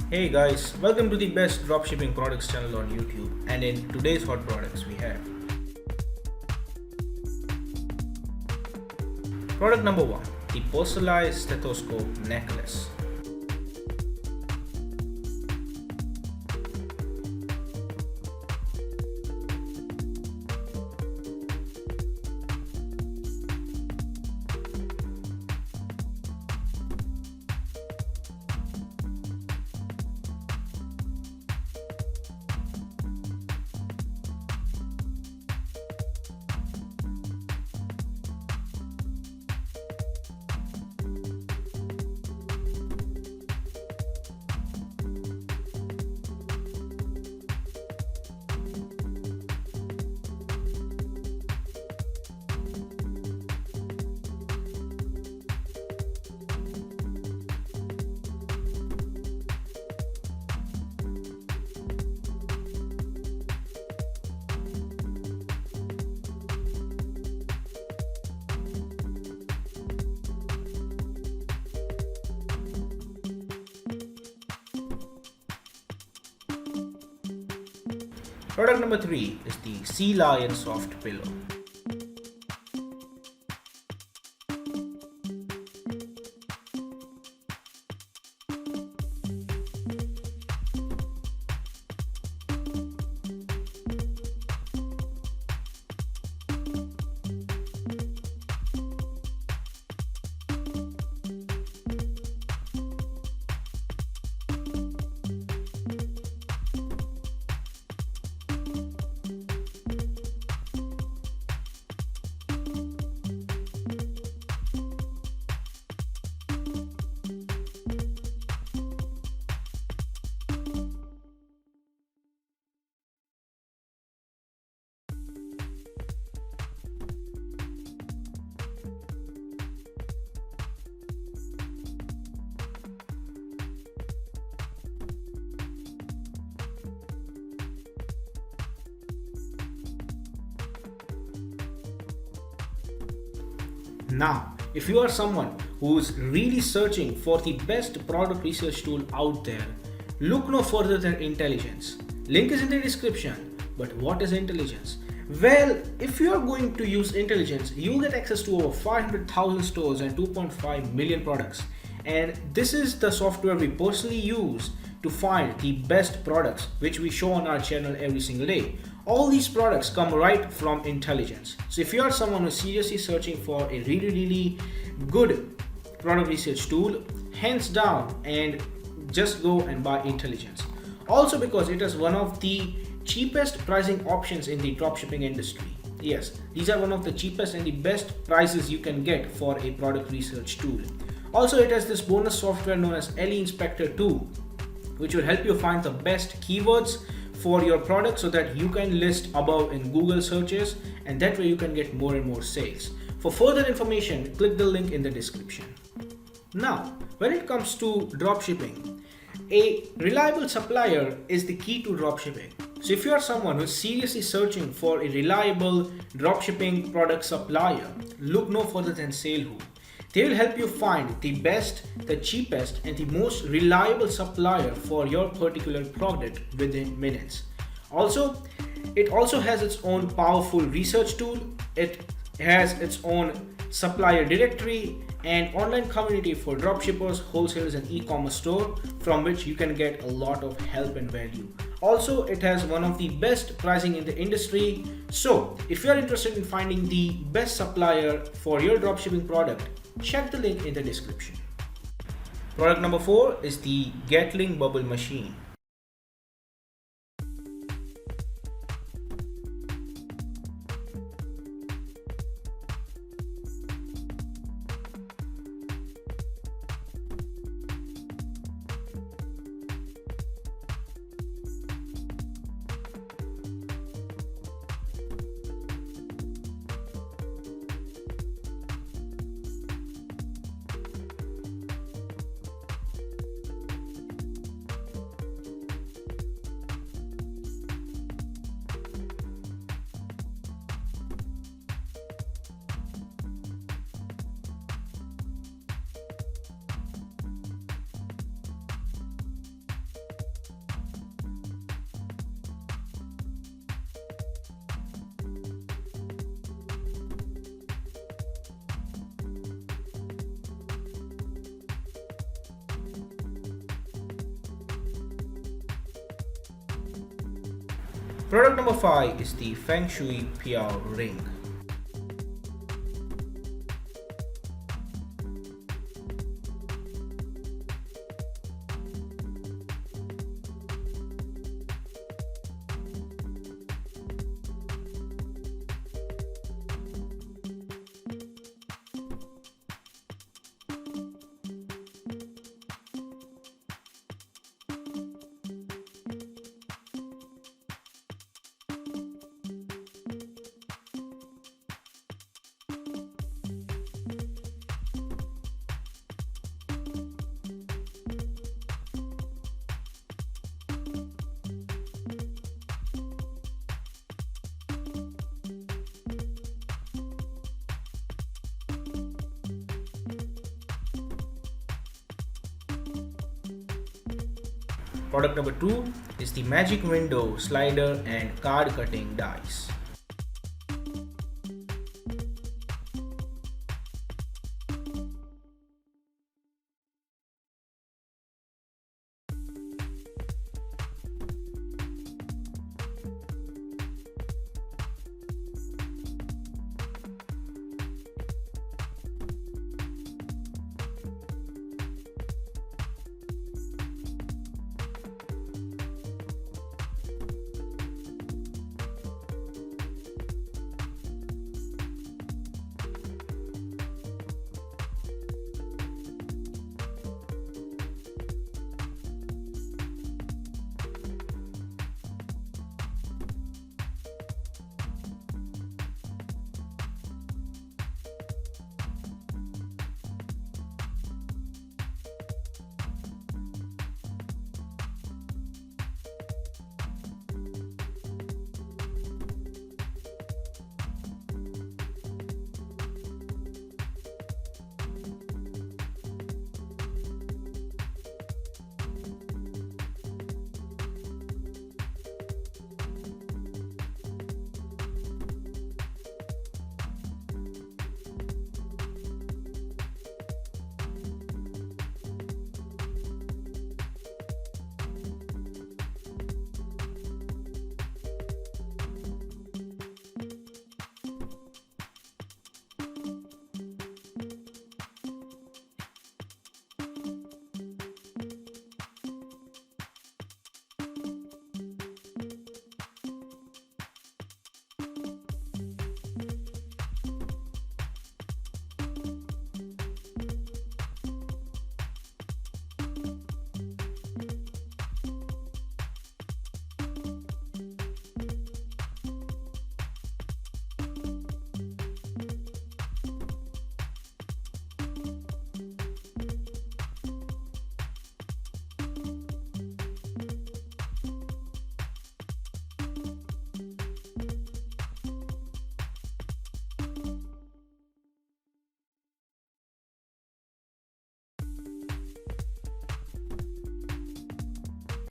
Hey guys, welcome to the best dropshipping products channel on YouTube, and in today's hot products we have product number 1, the personalized stethoscope necklace. Product number 3 is the Sea Lion soft pillow. Now, if you are someone who's really searching for the best product research tool out there, look no further than Intelligence. Link is in the description. But what is Intelligence? Well, if you are going to use Intelligence, you'll get access to over 500,000 stores and 2.5 million products. And this is the software we personally use to find the best products which we show on our channel every single day. All these products come right from Intelligence. So if you are someone who's seriously searching for a really good product research tool, hands down, and just go and buy Intelligence. Also because it is one of the cheapest pricing options in the dropshipping industry. Yes, these are one of the cheapest and the best prices you can get for a product research tool. Also, it has this bonus software known as LE Inspector 2, which will help you find the best keywords for your product so that you can list above in Google searches, and that way you can get more and more sales. For further information, click the link in the description. Now, when it comes to dropshipping, a reliable supplier is the key to dropshipping. So if you are someone who's seriously searching for a reliable dropshipping product supplier, look no further than SaleWho. They will help you find the best, the cheapest, and the most reliable supplier for your particular product within minutes. Also, it also has its own powerful research tool. It has its own supplier directory and online community for dropshippers, wholesalers, and e-commerce store from which you can get a lot of help and value. Also, it has one of the best pricing in the industry. So if you are interested in finding the best supplier for your dropshipping product, check the link in the description. Product number 4 is the GATLING bubble machine. Product number 5 is the FENG SHUI PIYAO ring. Product number 2 is the magic window, slider and card cutting dies.